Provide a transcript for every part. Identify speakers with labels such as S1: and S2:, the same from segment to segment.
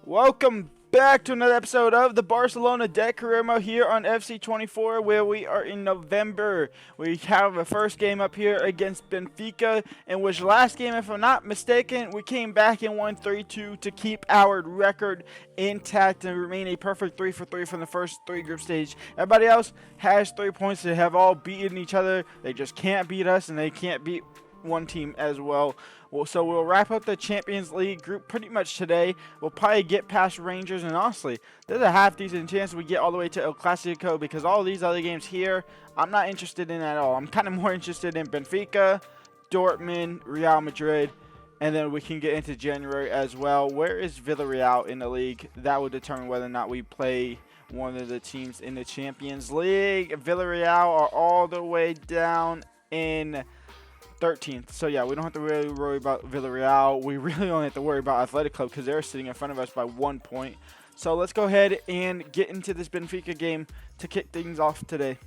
S1: Welcome back to another episode of the Barcelona Career Mode here on FC24, where we are in November. We have a first game up here against Benfica, in which last game, if I'm not mistaken, we came back and won 3-2 to keep our record intact and remain a perfect 3-for-3 from the first three group stage. Everybody else has 3 points. They have all beaten each other. They just can't beat us, and they can't beat one team as well. So we'll wrap up the Champions League group pretty much today. We'll probably get past Rangers, and honestly, there's a half-decent chance we get all the way to El CLASSICO, because all these other games here, I'm not interested in at all. I'm kind of more interested in Benfica, Dortmund, Real Madrid, and then we can get into January as well. Where is Villarreal in the league? That will determine whether or not we play one of the teams in the Champions League. Villarreal are all the way down in 13th. So yeah, we don't have to really worry about Villarreal. We really only have to worry about Athletic Club because they're sitting in front of us by 1 point. So let's go ahead and get into this Benfica game to kick things off today.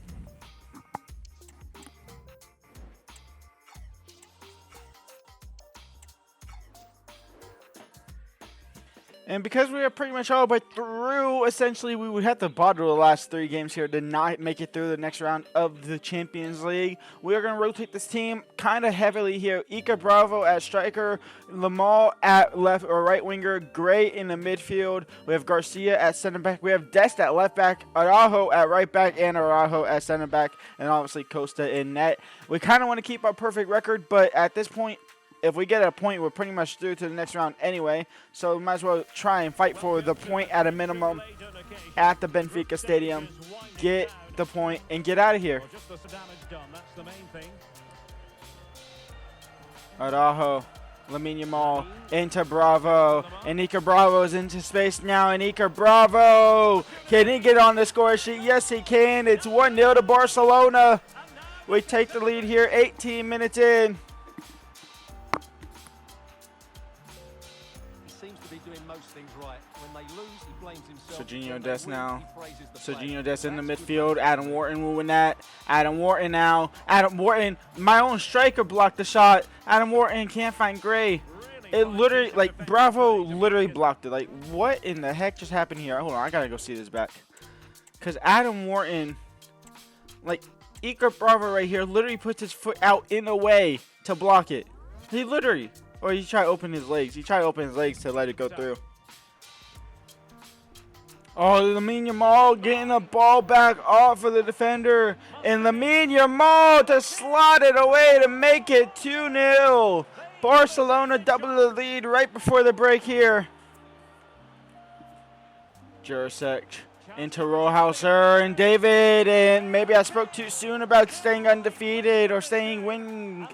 S1: And because we are pretty much all the way through, essentially we would have to bottle the last 3 games here to not make it through the next round of the Champions League. We are going to rotate this team kind of heavily here. Iker Bravo at striker, Lamal at left or right winger, Gray in the midfield. We have Garcia at center back. We have Dest at left back, Araujo at right back, and Araujo at center back, and obviously Costa in net. We kind of want to keep our perfect record, but at this point, if we get a point, we're pretty much through to the next round anyway. So we might as well try and fight for the point at a minimum at the Benfica Stadium. Get the point and get out of here. Araujo, Lamine Yamal into Bravo. And Iker Bravo is into space now. And Iker Bravo, can he get on the score sheet? Yes, he can. It's 1-0 to Barcelona. We take the lead here 18 minutes in. Serginho Dest now. Serginho Dest in the midfield. Adam Wharton will win that. Adam Wharton now. Adam Wharton, my own striker, blocked the shot. Adam Wharton can't find Gray. It literally, like, Bravo literally blocked it. Like, what in the heck just happened here? Hold on, I gotta go see this back. Because Adam Wharton, like, Iker Bravo right here literally puts his foot out in the way to block it. He literally, or he tried to open his legs. He tried to open his legs to let it go through. Oh, Lamine Yamal getting the ball back off for the defender. And Lamine Yamal to slot it away to make it 2-0. Barcelona double the lead right before the break here. Jurasek into Rohauser and David. And maybe I spoke too soon about staying undefeated or staying winning.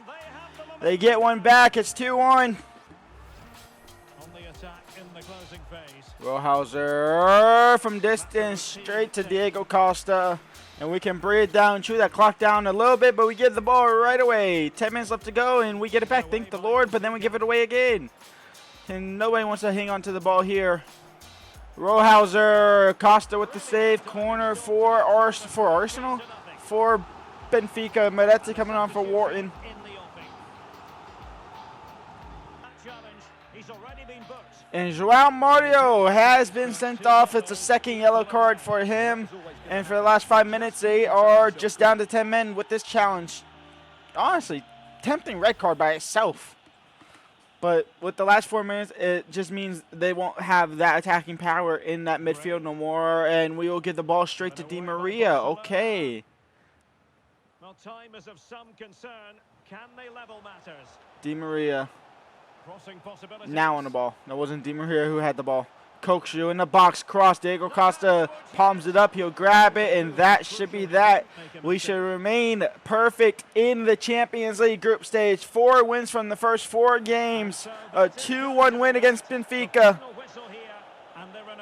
S1: They get one back. It's 2-1. Rohauser from distance straight to Diego Costa. And we can breathe down, chew that clock down a little bit, but we get the ball right away. 10 minutes left to go, and we get it back. Thank the Lord, but then we give it away again. And nobody wants to hang on to the ball here. Rohauser, Costa with the save. Corner for Arsenal. For Benfica. Meretzi coming on for Wharton. And João Mario has been sent off. It's a second yellow card for him. And for the last 5 minutes, they are just down to 10 men with this challenge. Honestly, tempting red card by itself. But with the last 4 minutes, it just means they won't have that attacking power in that midfield no more. And we will get the ball straight to Di Maria. Okay.
S2: Well, time is of some concern. Can they level matters?
S1: Di Maria. Now on the ball. That wasn't Di Maria who had the ball. Kokshu in the box, cross. Diego Costa palms it up. He'll grab it, and that should be that. We should remain perfect in the Champions League group stage. 4 wins from the first 4 games. A 2-1 win against Benfica.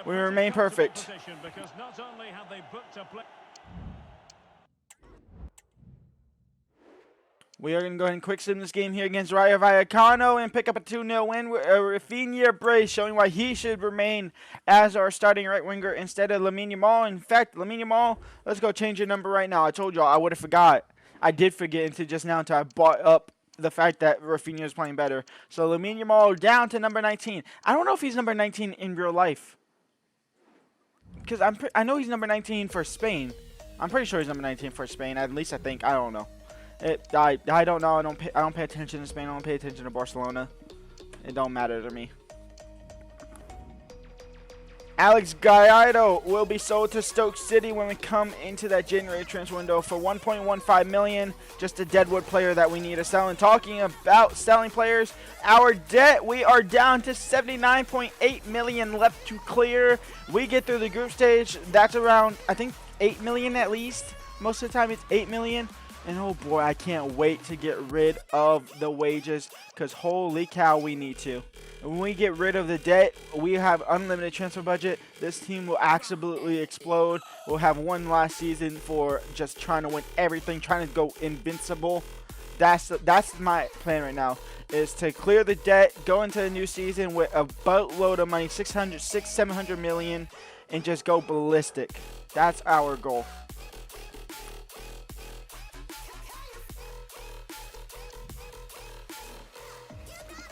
S1: We remain perfect. We are going to go ahead and quick sim this game here against Rayo Vallecano and pick up a 2-0 win with Rafinha Brace, showing why he should remain as our starting right winger instead of Lamine Yamal. In fact, Lamine Yamal, let's go change your number right now. I told y'all I would have forgot. I did forget until just now until I bought up the fact that Rafinha is playing better. So Lamine Yamal down to number 19. I don't know if he's number 19 in real life. Because I know he's number 19 for Spain. I'm pretty sure he's number 19 for Spain. At least I think. I don't know. I don't know. I don't pay attention to Spain. I don't pay attention to Barcelona. It don't matter to me. Alex Gallardo will be sold to Stoke City when we come into that January transfer window for $1.15 million. Just a deadwood player that we need to sell. And talking about selling players, our debt, we are down to $79.8 million left to clear. We get through the group stage. That's around, I think, $8 million at least. Most of the time it's $8 million. And oh boy, I can't wait to get rid of the wages, because holy cow, we need to. When we get rid of the debt, we have unlimited transfer budget. This team will absolutely explode. We'll have one last season for just trying to win everything, trying to go invincible. That's my plan right now, is to clear the debt, go into the new season with a boatload of money, $700 million, and just go ballistic. That's our goal.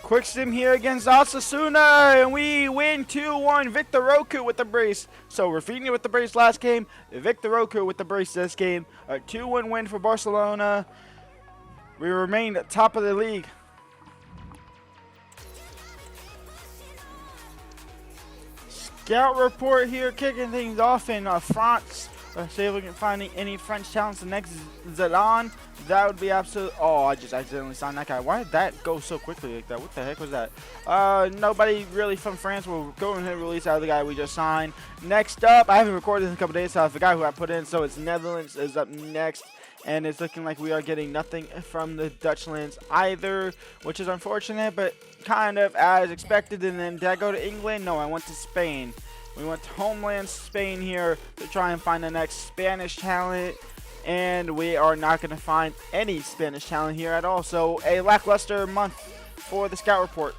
S1: Quick sim here against Osasuna, and we win 2-1. Victor Roku with the brace. So Rafinha with the brace last game, Victor Roku with the brace this game. A 2-1 win for Barcelona. We remain at top of the league. Scout report here, kicking things off in France. Let's see if we can find any French talents. The next Zidane. That would be absolute. Oh, I just accidentally signed that guy. Why did that go so quickly like that? What the heck was that? Nobody really from France will go ahead and release out of the guy we just signed. Next up, I haven't recorded this in a couple days, so I forgot who I put in. So it's Netherlands is up next. And it's looking like we are getting nothing from the Dutchlands either, which is unfortunate, but kind of as expected. And then did I go to England? No, I went to Spain. We went to homeland Spain here to try and find the next Spanish talent. And we are not going to find any Spanish talent here at all. So a lackluster month for the scout report.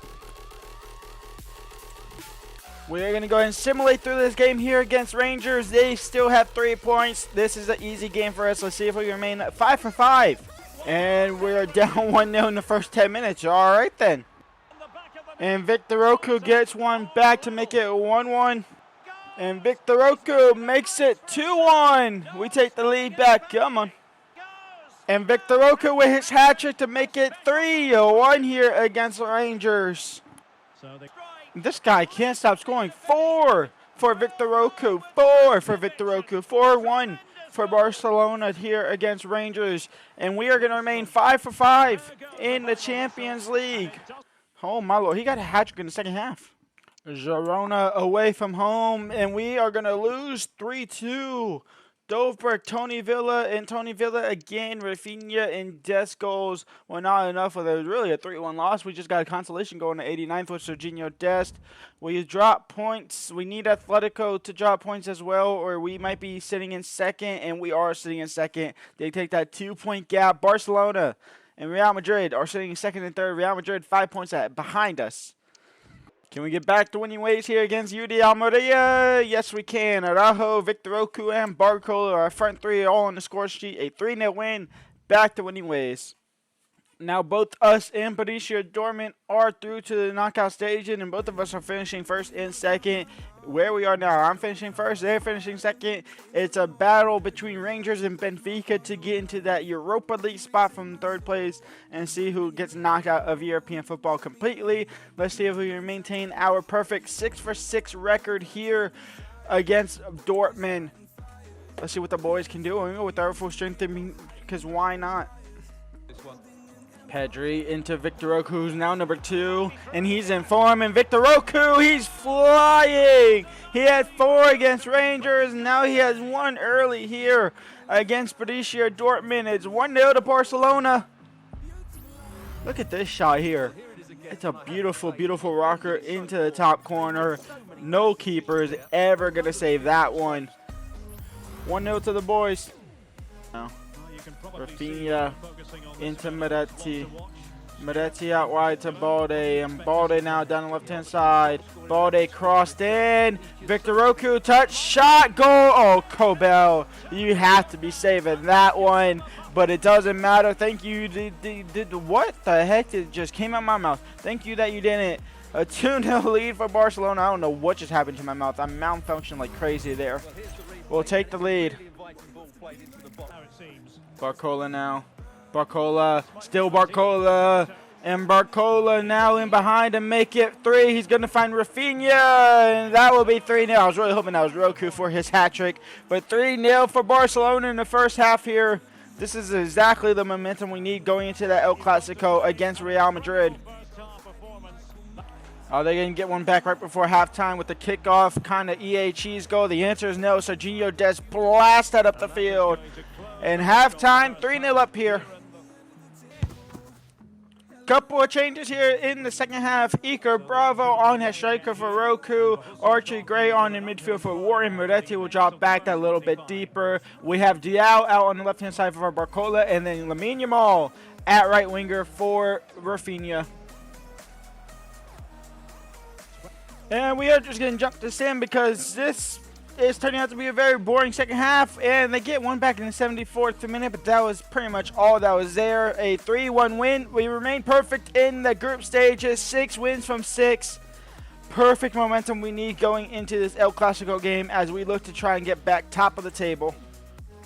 S1: We're going to go ahead and simulate through this game here against Rangers. They still have 3 points. This is an easy game for us. Let's see if we remain 5 for 5. And we're down 1-0 in the first 10 minutes. All right then. And Victor Roku gets one back to make it 1-1. And Victor Roku makes it 2-1. We take the lead back. Come on. And Victor Roku with his hat trick to make it 3-1 here against the Rangers. This guy can't stop scoring. 4 for Victor Roku. 4 for Victor Roku. 4-1 for Barcelona here against Rangers. And we are going to remain 5 for 5 in the Champions League. Oh my Lord, he got a hat trick in the second half. Girona away from home, and we are going to lose 3-2. Dovberg, Tony Villa again. Rafinha and Des goals were not enough. Well, there was really a 3-1 loss. We just got a consolation goal in the 89th with Serginho Dest. We drop points. We need Atletico to drop points as well, or we might be sitting in second, and we are sitting in second. They take that 2-point gap. Barcelona and Real Madrid are sitting in second and third. Real Madrid 5 points behind us. Can we get back to winning ways here against UD Almeria? Yes, we can. Araujo, Victor Roku, and Barcola, our front three, all on the score sheet. A 3-0 win. Back to winning ways. Now, both us and Borussia Dortmund are through to the knockout stage, and both of us are finishing first and second. Where we are now, I'm finishing first, they're finishing second. It's a battle between Rangers and Benfica to get into that Europa League spot from third place and see who gets knocked out of European football completely. Let's see if we can maintain our perfect 6 for 6 record here against Dortmund. Let's see what the boys can do with our full strength, because why not? Pedri into Victor Roku, who's now number 2, and he's in form. And Victor Roku, he's flying. He had 4 against Rangers, and now he has 1 early here against Borussia Dortmund. It's 1-0 to Barcelona. Look at this shot here. It's a beautiful, beautiful rocker into the top corner. No keeper is ever going to save that one. 1-0 to the boys. Now, Rafinha into Meretti. Meretti out wide to Balde, and Balde now down the left-hand side. Balde crossed in. Victor Roku, touch, shot, goal. Oh, Kobel, you have to be saving that one. but it doesn't matter. Thank you. What the heck? It just came out of my mouth. Thank you that you didn't. A 2-0 lead for Barcelona. I don't know what just happened to my mouth. I'm malfunctioning like crazy there. We'll take the lead. Barcola now. Barcola. Still Barcola. And Barcola now in behind to make it 3. He's going to find Rafinha. And that will be 3-0. I was really hoping that was Roku for his hat trick. But 3-0 for Barcelona in the first half here. This is exactly the momentum we need going into that El Clasico against Real Madrid. Are they going to get one back right before halftime with the kickoff kind of EA cheese goal? The answer is no. Serginho Dest blasted up the field. And halftime, 3-0 up here. Couple of changes here in the second half. Iker Bravo on as striker for Roku. Archie Gray on in midfield for Warren. Moretti will drop back that little bit deeper. We have Diao out on the left-hand side for Barcola. And then Lamine Yamal at right winger for Rafinha. And we are just going to jump this in because this is turning out to be a very boring second half. And they get one back in the 74th minute, but that was pretty much all that was there. A 3-1 win. We remain perfect in the group stages. 6 wins from 6. Perfect momentum we need going into this El Clasico game as we look to try and get back top of the table.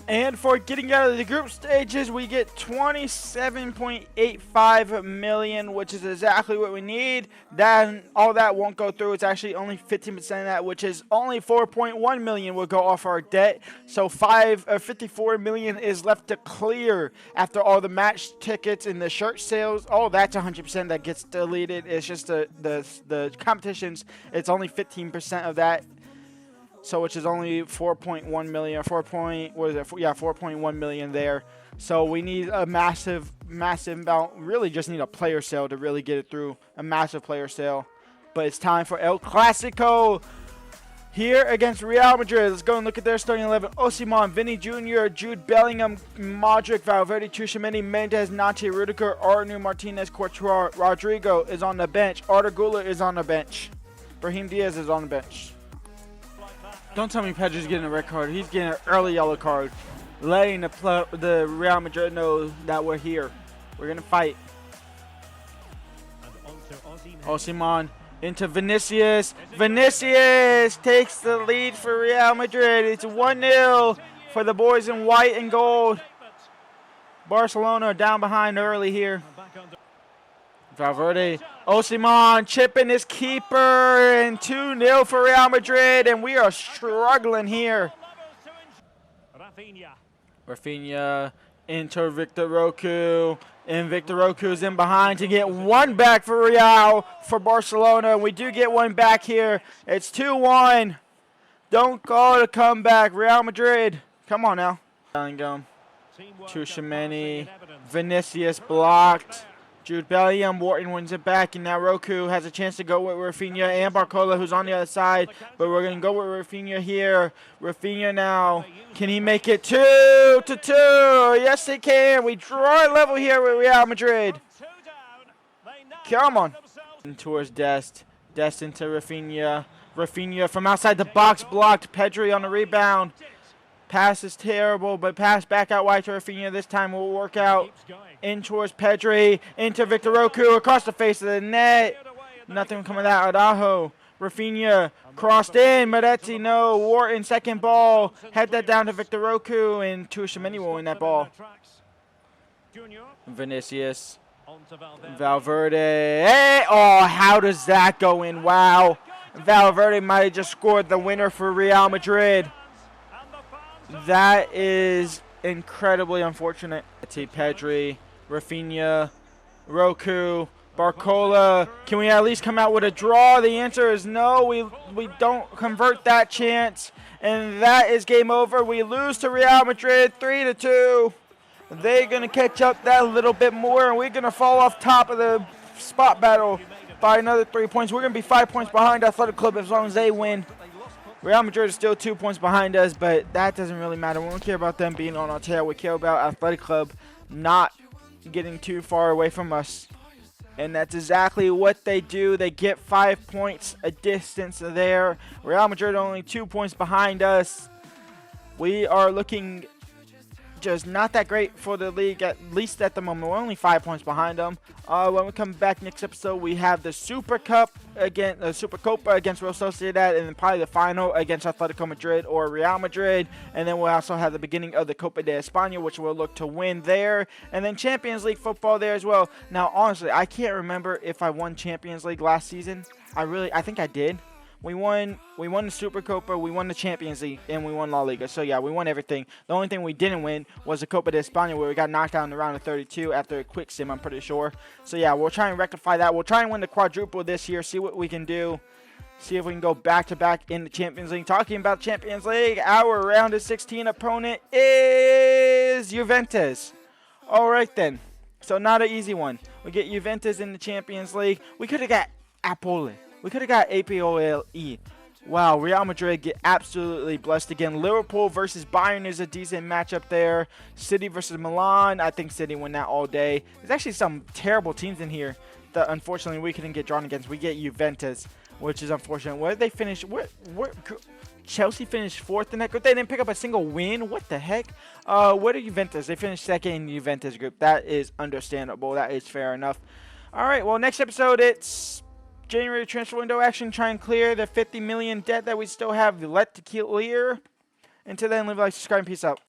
S1: And for getting out of the group stages, we get 27.85 million, which is exactly what we need. Then all that won't go through. It's actually only 15% of that, which is only 4.1 million will go off our debt. So 54 million is left to clear after all the match tickets and the shirt sales. Oh, that's 100% that gets deleted. It's just the competitions. It's only 15% of that. So which is only 4.1 million, 4.1 million there. So we need a massive amount. Really just need a player sale to really get it through. A massive player sale. But it's time for El Clasico here against Real Madrid. Let's go and look at their starting 11. Osimhen, Vinny Jr., Jude Bellingham, Modric, Valverde, Tchouaméni, Mendes, Nacho, Rudiger, Arnu, Martinez, Courtois, Rodrigo is on the bench. Arda Güler is on the bench. Brahim Diaz is on the bench. Don't tell me Pedro's getting a red card. He's getting an early yellow card. Letting the Real Madrid know that we're here. We're going to fight. Osimhen into Vinicius. Vinicius takes the lead for Real Madrid. It's 1-0 for the boys in white and gold. Barcelona down behind early here. Valverde, Osimhen chipping his keeper, and 2-0 for Real Madrid, and we are struggling here. Rafinha into Victor Roku, and Victor Roku's in behind to get one back for Real for Barcelona. We do get one back here. It's 2-1. Don't call it a comeback, Real Madrid. Come on now. Bellingham, Tchouaméni, Vinicius blocked. Jude Bellingham, Wharton wins it back, and now Roku has a chance to go with Rafinha and Barcola, who's on the other side. But we're going to go with Rafinha here. Rafinha now. Can he make it 2-2? Yes, he can. We draw a level here with Real Madrid. Come on. Towards Dest. Dest into Rafinha. Rafinha from outside the box blocked. Pedri on the rebound. Pass is terrible, but pass back out wide to Rafinha. This time will work out. In towards Pedri, into Victor Roku, across the face of the net. Nothing coming out. Araujo, Rafinha, crossed in. Moretti, no. Wharton, second ball. Head that down to Victor Roku, and Tchouaméni will win that ball. Vinicius, Valverde. Hey! Oh, how does that go in? Wow. Valverde might have just scored the winner for Real Madrid. That is incredibly unfortunate. Pedri, Rafinha, Roku, Barcola. Can we at least come out with a draw? The answer is no. We don't convert that chance. And that is game over. We lose to Real Madrid 3-2. They're going to catch up that little bit more, and we're going to fall off top of the spot battle by another 3 points. We're going to be 5 points behind Athletic Club as long as they win. Real Madrid is still 2 points behind us, but that doesn't really matter. We don't care about them being on our tail. We care about Athletic Club not getting too far away from us. And that's exactly what they do. They get 5 points a distance there. Real Madrid only 2 points behind us. We are looking just not that great for the league, at least at the moment. We're only 5 points behind them. When we come back next episode, we have the Super Cup against Supercopa against Real Sociedad, and then probably the final against Atletico Madrid or Real Madrid. And then we'll also have the beginning of the Copa de España, which we'll look to win there, and then Champions League football there as well. Now, honestly, I can't remember if I won Champions League last season. I think I did. We won the Supercopa, we won the Champions League, and we won La Liga. So, yeah, we won everything. The only thing we didn't win was the Copa de España, where we got knocked out in the round of 32 after a quick sim, I'm pretty sure. So, yeah, we'll try and rectify that. We'll try and win the quadruple this year, see what we can do. See if we can go back-to-back in the Champions League. Talking about Champions League, our round of 16 opponent is Juventus. All right, then. So, not an easy one. We get Juventus in the Champions League. We could have got Apole. We could have got APOLE. Wow, Real Madrid get absolutely blessed again. Liverpool versus Bayern is a decent matchup there. City versus Milan. I think City win that all day. There's actually some terrible teams in here that unfortunately we couldn't get drawn against. We get Juventus, which is unfortunate. Where did they finish? Where Chelsea finished 4th in that group. They didn't pick up a single win. What the heck? What are Juventus? They finished 2nd in the Juventus group. That is understandable. That is fair enough. All right, well, next episode, it's January transfer window action. Try and clear the 50 million debt that we still have left to clear. Until then, leave a like, subscribe, and peace out.